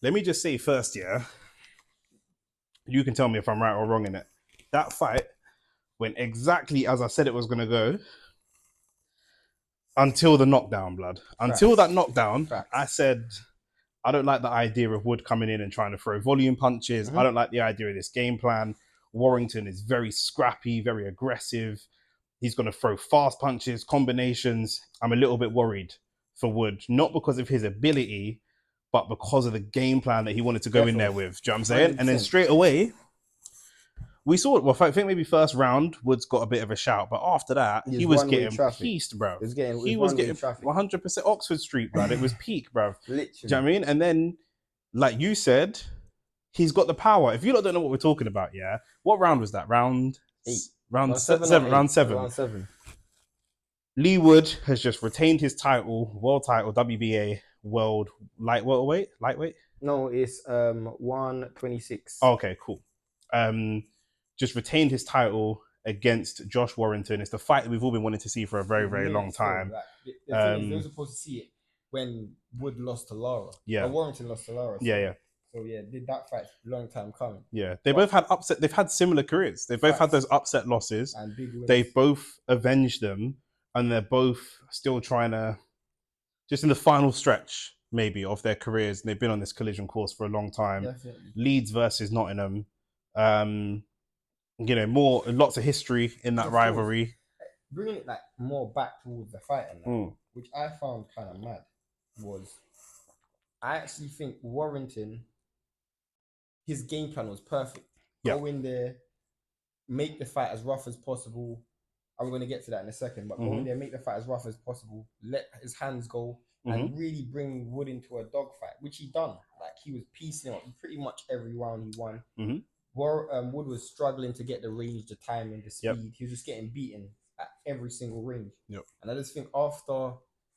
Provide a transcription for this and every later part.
let me just say first, yeah, you can tell me if I'm right or wrong in it. That fight went exactly as I said it was going to go until the knockdown, blood. Until Facts. that knockdown, I Facts. said, I don't like the idea of Wood coming in and trying to throw volume punches. I Mm-hmm. don't like the idea of this game plan. Warrington is very scrappy, very aggressive. He's going to throw fast punches, combinations. I'm a little bit worried for Wood, not because of his ability, but because of the game plan that he wanted to go in there Definitely. with. Do you know what I'm saying? And then 100%. straight away, we saw it. Well, I think maybe first round, Woods got a bit of a shout, but after that, It's he was one-way getting traffic. pieced, bro. It was He was one-way getting traffic. 100% Oxford Street, bro. It was peak, bro. Do you know Literally. what I mean? And then, like you said, he's got the power. If you don't know what we're talking about, yeah, what round was that? Round 8. round Round 7 or seven, 8? round seven. Round 7. Leigh Wood has just retained his title, world title, WBA world lightweight. No, it's 126. Oh, okay, cool. Just retained his title against Josh Warrington. It's the fight that we've all been wanting to see for a very, very long Minutes ago. time. Like, the thing is, they were supposed to see it when Wood lost to Lara. Yeah. Or Warrington lost to Lara. Yeah. So yeah, did that fight long time coming. Yeah. They both had upset. They've had similar careers. They've both had those upset losses. And big wins. They've both avenged them, and they're both still trying to, just in the final stretch maybe of their careers. And they've been on this collision course for a long time. Definitely. Leeds versus Nottingham. Lots of history in that rivalry. Bringing it like more back towards the fight and that, which I found kind of mad, was I actually think Warrington, his game plan was perfect. Go in there, make the fight as rough as possible. I'm going to get to that in a second, but go in there, make the fight as rough as possible, let his hands go, and really bring Wood into a dogfight, which he done. Like, he was piecing up pretty much every round he won. Wood was struggling to get the range, the timing, the speed. He was just getting beaten at every single range. And I just think after,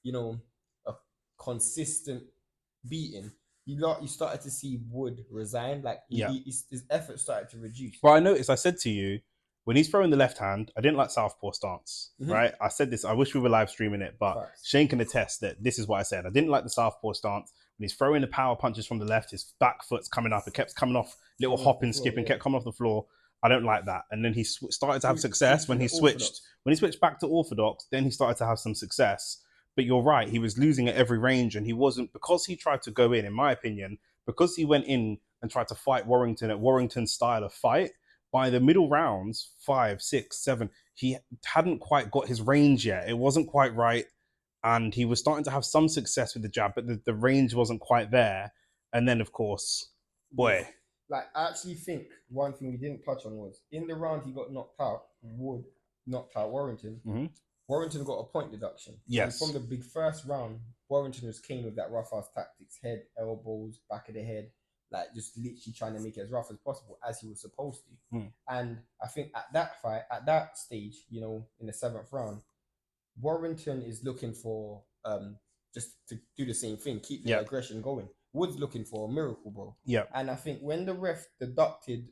a consistent beating, you started to see Wood resign. Like, his effort started to reduce. Well, I noticed, I said to you, when he's throwing the left hand, I didn't like southpaw stance, right? I said this, I wish we were live streaming it, but Shane can attest that this is what I said. I didn't like the southpaw stance. When he's throwing the power punches from the left, his back foot's coming up. It kept coming off, little hopping, skipping, kept coming off the floor. I don't like that. And then he started to have success when he switched. When he switched back to orthodox, then he started to have some success. But you're right, he was losing at every range, and he wasn't, because he tried to go in my opinion, because he went in and tried to fight Warrington at Warrington's style of fight. By the middle rounds, 5, 6, 7, he hadn't quite got his range yet. It wasn't quite right. And he was starting to have some success with the jab, but the range wasn't quite there. And then, of course, boy. Like, I actually think one thing we didn't touch on was, in the round he got knocked out, Wood knocked out Warrington. Warrington got a point deduction. Yes. And from the first round, Warrington was king with that rough ass tactics, head, elbows, back of the head. Like, just literally trying to make it as rough as possible, as he was supposed to. And I think at that stage, in the 7th round, Warrington is looking for just to do the same thing, keep the aggression going. Wood's looking for a miracle, bro. And I think when the ref deducted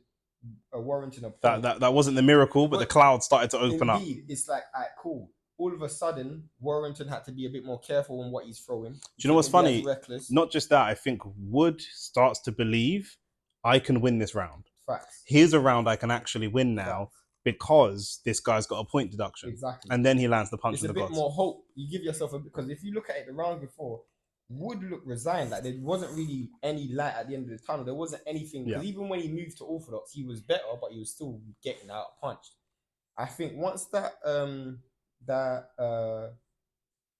Warrington a point, that wasn't the miracle, but the cloud started to open up. It's like, all right, cool. All of a sudden, Warrington had to be a bit more careful on what he's throwing. Do you know what's funny? Not just that, I think Wood starts to believe, I can win this round. Facts. Here's a round I can actually win now because this guy's got a point deduction. Exactly. And then he lands the punch It's of the gods. It's a bit more hope. You give yourself because if you look at it the round before, Wood looked resigned. Like, there wasn't really any light at the end of the tunnel. There wasn't anything. Because even when he moved to orthodox, he was better, but he was still getting out punched. I think once that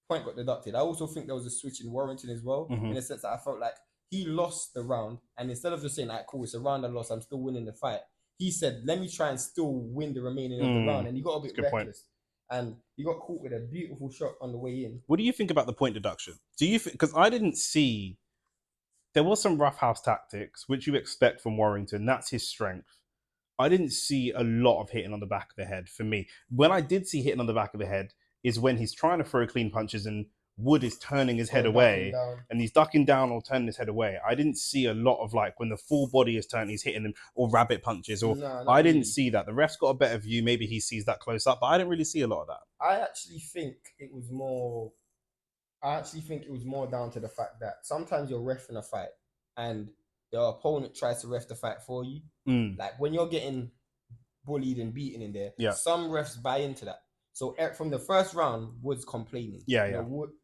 point got deducted, I also think there was a switch in Warrington as well, in the sense that I felt like he lost the round, and instead of just saying, like, cool, it's a round I lost, I'm still winning the fight, he said, let me try and still win the remaining of the round, and he got a bit reckless. And he got caught with a beautiful shot on the way in. What do you think about the point deduction? Do you think, because I didn't see, there was some roughhouse tactics, which you expect from Warrington, that's his strength. I didn't see a lot of hitting on the back of the head for me. When I did see hitting on the back of the head is when he's trying to throw clean punches and Wood is turning his head away and he's ducking down or turning his head away. I didn't see a lot of, like, when the full body is turned, he's hitting them, or rabbit punches, or I didn't see that. The ref's got a better view. Maybe he sees that close up, but I didn't really see a lot of that. I actually think it was more down to the fact that sometimes you're ref in a fight and the opponent tries to ref the fight for you. Like when you're getting bullied and beaten in there, some refs buy into that. So from the first round, Wood's complaining.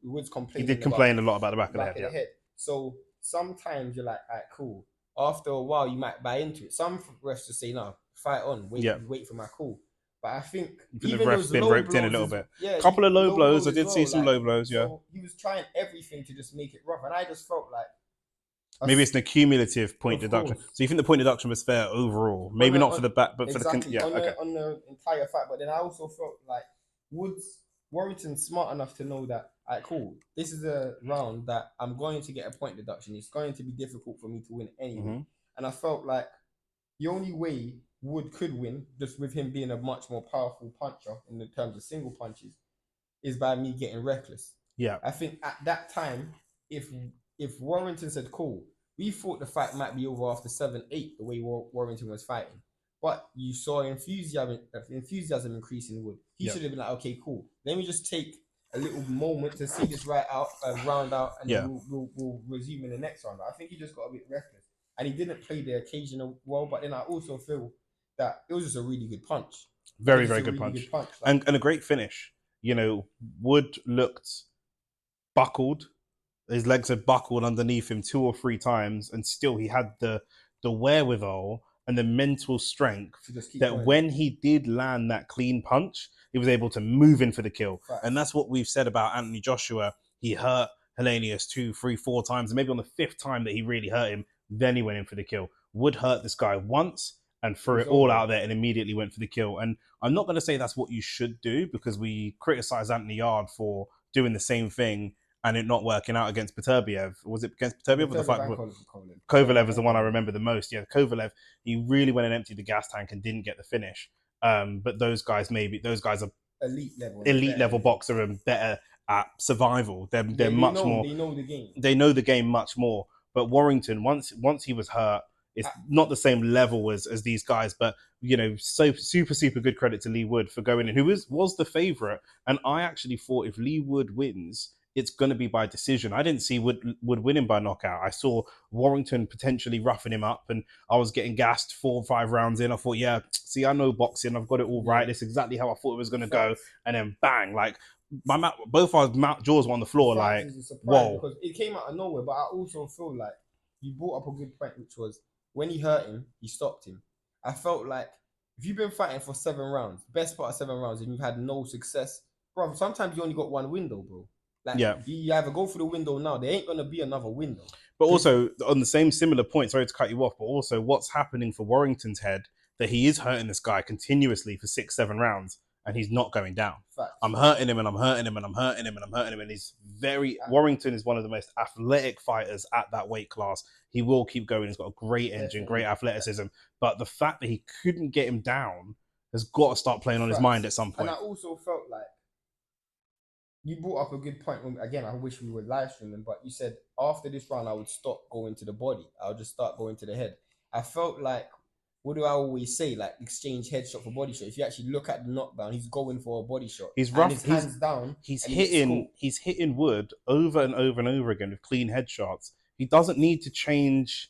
Wood's complaining. He did complain a lot about the back of the head. So sometimes you're like, all right, cool. After a while, you might buy into it. Some refs just say, no, fight on, wait for my call. But I think even the ref's been roped in a little bit. A couple of low blows. I did see some low blows. So he was trying everything to just make it rough, and I just felt like maybe it's an accumulative point deduction. So you think the point deduction was fair overall? Maybe not for the back, but exactly, for the on the entire fight. But then I also felt like Warrington's smart enough to know that, all right, cool, this is a round that I'm going to get a point deduction. It's going to be difficult for me to win anyway. And I felt like the only way Wood could win, just with him being a much more powerful puncher in the terms of single punches, is by me getting reckless. Yeah. I think at that time, if Warrington said, cool, we thought the fight might be over after 7-8, the way Warrington was fighting. But you saw enthusiasm increase in Wood. He should have been like, okay, cool. Let me just take a little moment to see this round out, and then we'll resume in the next round. I think he just got a bit reckless. And he didn't play the occasion well, but then I also feel that it was just a really good punch. Very, very good punch. And a great finish. You know, Wood looked buckled. His legs had buckled underneath him 2 or 3 times, and still he had the wherewithal and the mental strength that when he did land that clean punch, he was able to move in for the kill. Right. And that's what we've said about Anthony Joshua. He hurt Helenius 2, 3, 4 times, and maybe on the 5th time that he really hurt him, then he went in for the kill. Wood hurt this guy once and threw it all out there and immediately went for the kill. And I'm not going to say that's what you should do, because we criticize Anthony Yard for doing the same thing and it not working out against Beterbiev. Was it against Beterbiev or the fight? Kovalev is the one I remember the most. Yeah, Kovalev, he really went and emptied the gas tank and didn't get the finish. But those guys are elite level boxer and better at survival. They're much more. They know the game. They know the game much more. But Warrington, once he was hurt, it's not the same level as these guys. But you know, so super good credit to Leigh Wood for going in, who was the favorite. And I actually thought if Leigh Wood wins, it's going to be by decision. I didn't see Wood winning by knockout. I saw Warrington potentially roughing him up, and I was getting gassed 4 or 5 rounds in. I thought, yeah, see, I know boxing. I've got it all right. It's exactly how I thought it was going to go. And then bang, like both our jaws were on the floor. Like, whoa. Because it came out of nowhere. But I also feel like you brought up a good point, which was when he hurt him, he stopped him. I felt like if you've been fighting for 7 rounds, best part of 7 rounds, and you've had no success, bro, sometimes you only got one window, bro. Like, you either go for the window now. There ain't going to be another window. But also, on the same similar point, sorry to cut you off, but also what's happening for Warrington's head, that he is hurting this guy continuously for 6, 7 rounds, and he's not going down. Facts. I'm hurting him, and I'm hurting him, and I'm hurting him, and I'm hurting him, and he's Warrington is one of the most athletic fighters at that weight class. He will keep going. He's got a great engine, great athleticism. But the fact that he couldn't get him down has got to start playing on his mind at some point. And I also felt like you brought up a good point. Again, I wish we were live streaming, but you said after this round, I would stop going to the body. I would just start going to the head. I felt like, what do I always say? Like, exchange headshot for body shot. If you actually look at the knockdown, he's going for a body shot. He's rough. His hands down. He's hitting Wood over and over and over again with clean headshots. He doesn't need to change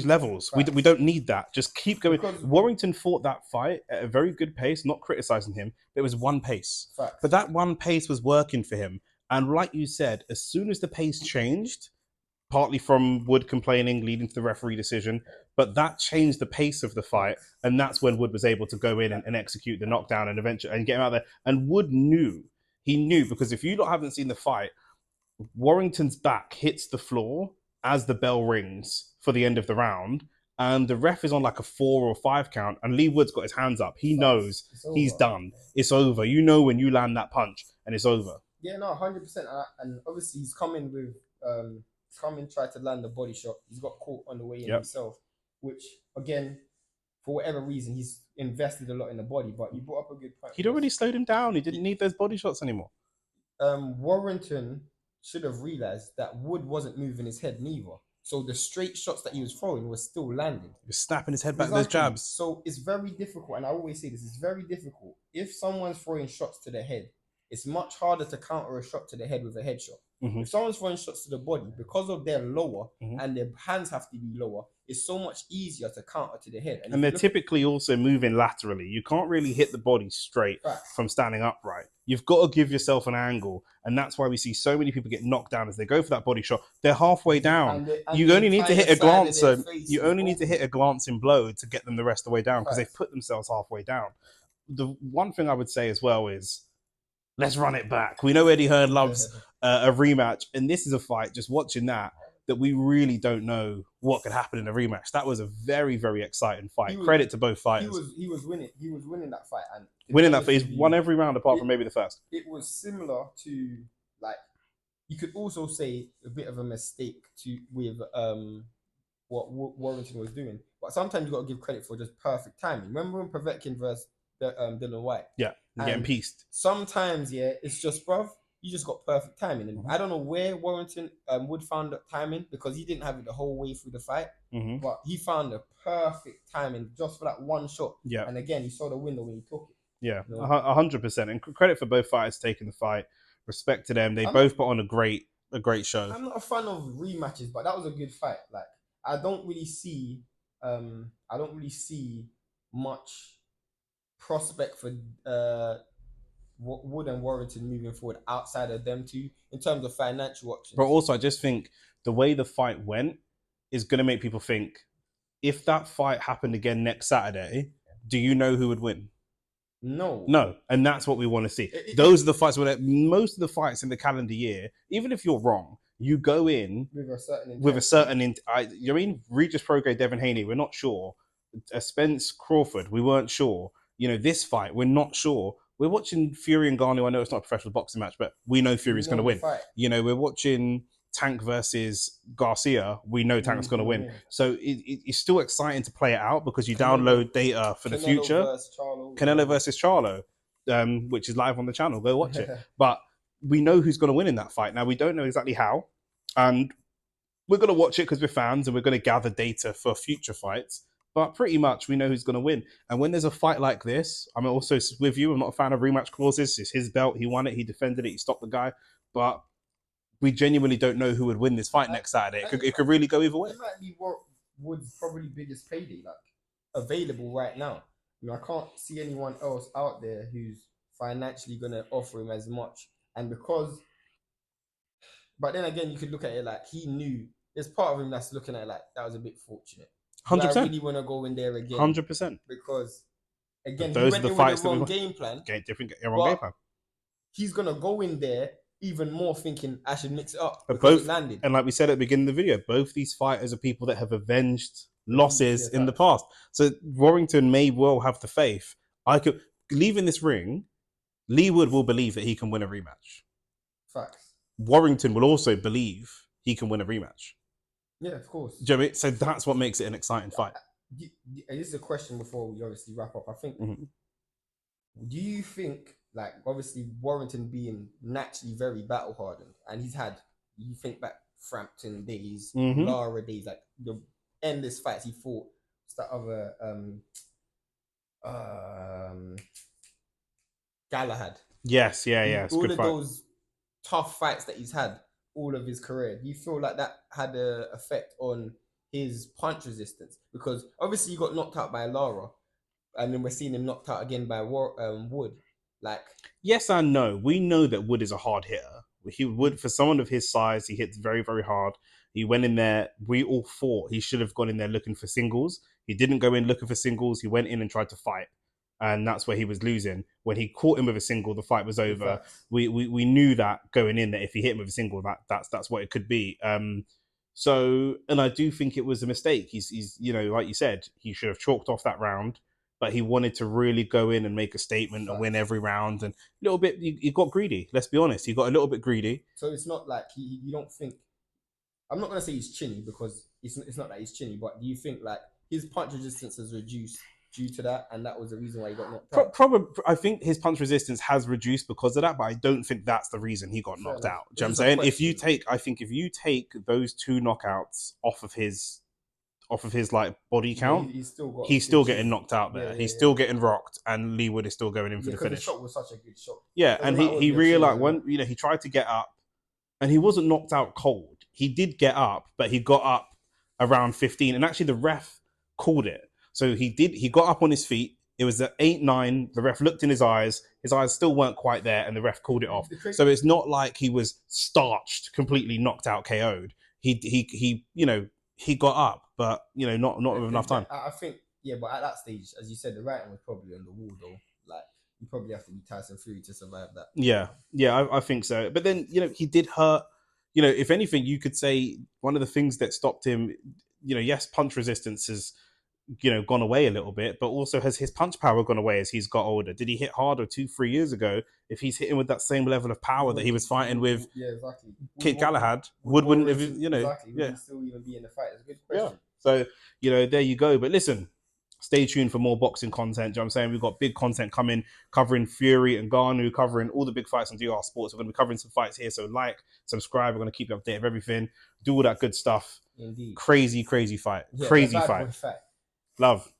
levels. We don't need that. Just keep going. Because Warrington fought that fight at a very good pace, not criticizing him, but it was one pace. Facts. But that one pace was working for him. And like you said, as soon as the pace changed, partly from Wood complaining, leading to the referee decision, but that changed the pace of the fight. And that's when Wood was able to go in and execute the knockdown and eventually and get him out there. And Wood knew, because if you haven't seen the fight, Warrington's back hits the floor as the bell rings for the end of the round, and the ref is on like a 4 or 5 count, and Leigh Wood's got his hands up. He knows he's done. It's over. You know when you land that punch, and it's over. Yeah, no, 100%. And obviously he's coming with, tried to land the body shot. He's got caught on the way in himself, which again, for whatever reason, he's invested a lot in the body. But you brought up a good point. He'd already slowed him down. He didn't need those body shots anymore. Warrington should have realized that Wood wasn't moving his head neither. So the straight shots that he was throwing were still landing. He was snapping his head back those jabs. So it's very difficult, and I always say this, it's very difficult. If someone's throwing shots to the head, it's much harder to counter a shot to the head with a headshot. Mhm. If someone's throwing shots to the body, because of their lower Mhm. and their hands have to be lower, it's so much easier to counter to the head. And they're typically also moving laterally. You can't really hit the body straight from standing upright. You've got to give yourself an angle, and that's why we see so many people get knocked down as they go for that body shot. They're halfway down. You only need to hit a glance. You only need to hit a glancing blow to get them the rest of the way down because they've put themselves halfway down. The one thing I would say as well is, let's run it back. We know Eddie Hearn loves a rematch, and this is a fight. Just watching that we really don't know what could happen in a rematch. That was a very, very exciting fight. Credit to both fighters. He was winning. He was winning that fight, and winning that fight. He's won every round apart from maybe the first. It was similar to, like, you could also say a bit of a mistake with what Warrington was doing. But sometimes you got to give credit for just perfect timing. Remember when Povetkin versus Dylan White? Yeah, getting pieced. Sometimes, it's just, bruv, you just got perfect timing. And I don't know where Warrington Wood found the timing, because he didn't have it the whole way through the fight. But he found the perfect timing just for that one shot. Yeah. And again, he saw the window when he took it. Yeah, 100%. And credit for both fighters taking the fight. Respect to them. They both put on a great show. I'm not a fan of rematches, but that was a good fight. Like, I don't really see much prospect for Wood and Warrington moving forward outside of them two in terms of financial options. But also, I just think the way the fight went is going to make people think, if that fight happened again next Saturday, do you know who would win? No, and that's what we want to see. Those are the fights where most of the fights in the calendar year, even if you're wrong, you go in with a certain. You mean Regis Prograis, Devin Haney? We're not sure. Spence Crawford, we weren't sure. This fight, we're not sure. We're watching Fury and Ngannou. I know it's not a professional boxing match, but we know Fury's going to win. We're watching Tank versus Garcia. We know Tank's going to win. Yeah. So it's still exciting to play it out because you download data for the future. Canelo versus Charlo, which is live on the channel. Go watch it. But we know who's going to win in that fight. Now, we don't know exactly how. And we're going to watch it because we're fans and we're going to gather data for future fights. But pretty much we know who's going to win. And when there's a fight like this, I'm also with you. I'm not a fan of rematch clauses. It's his belt. He won it. He defended it. He stopped the guy. But we genuinely don't know who would win this fight next Saturday. It could really go either way. It might be Wood's probably biggest payday, like, available right now. I can't see anyone else out there who's financially going to offer him as much. But then again, you could look at it like he knew. There's part of him that's looking at it like, that was a bit fortunate. 100%. I really want to go in there again. 100%. Because, again, those are the fights with the wrong game plan. Wrong game plan. He's going to go in there even more thinking, I should mix it up. But both landed. And like we said at the beginning of the video, both these fighters are people that have avenged losses in the past. So Warrington may well have the faith. Leaving this ring, Leigh Wood will believe that he can win a rematch. Facts. Warrington will also believe he can win a rematch. Yeah, of course. Do you know what I mean? So that's what makes it an exciting fight. This is a question before we obviously wrap up. I think, do you think, like, obviously Warrington being naturally very battle hardened, and you think back Frampton days, Lara days, like the endless fights he fought, that other Galahad. Yes, yeah. All of those tough fights that he's had all of his career. Do you feel like that had an effect on his punch resistance? Because obviously he got knocked out by Lara, and then we're seeing him knocked out again by Wood. Like, yes and no. We know that Wood is a hard hitter. Wood, for someone of his size, he hits very, very hard. He went in there. We all thought he should have gone in there looking for singles. He didn't go in looking for singles. He went in and tried to fight. And that's where he was losing. When he caught him with a single, the fight was over. We knew that going in, that if he hit him with a single, that's what it could be. So, and I do think it was a mistake. He's like you said, he should have chalked off that round, but he wanted to really go in and make a statement and win every round. And a little bit, he got greedy. Let's be honest, he got a little bit greedy. So it's not like you don't think. I'm not gonna say he's chinny, because it's not that he's chinny, but do you think like his punch resistance has reduced due to that, and that was the reason why he got knocked out? Probably, I think his punch resistance has reduced because of that, but I don't think that's the reason he got knocked out. Do you know what I'm saying? If you take those two knockouts off of his like body count, he's still getting knocked out there. He's still getting rocked, and Leigh Wood is still going in for the finish. The shot was such a good shot. Yeah, and he realized when he tried to get up, and he wasn't knocked out cold. He did get up, but he got up around 15, and actually the ref called it. So he got up on his feet. It was at 8-9. The ref looked in his eyes. His eyes still weren't quite there, and the ref called it off. So it's not like he was starched, completely knocked out, KO'd. He he got up, but not with enough time. I think, yeah, but at that stage, as you said, the writing was probably on the wall, though. Like, you probably have to be Tyson Fury to survive that. Yeah, I think so. But then he did hurt. If anything, you could say one of the things that stopped him. Yes, punch resistance has gone away a little bit, but also has his punch power gone away as he's got older? Did he hit harder 2-3 years ago? If he's hitting with that same level of power that he was fighting with, exactly. Kit Galahad, wouldn't have, exactly. Would he still even be in the fight? It's a good question. So there you go. But listen, stay tuned for more boxing content. Do you know what I'm saying? We've got big content coming, covering Fury and Ngannou, covering all the big fights on DR Sports. We're going to be covering some fights here. So subscribe. We're going to keep you updated of everything. Do all that good stuff. Indeed. Crazy fight. Crazy fight. Love.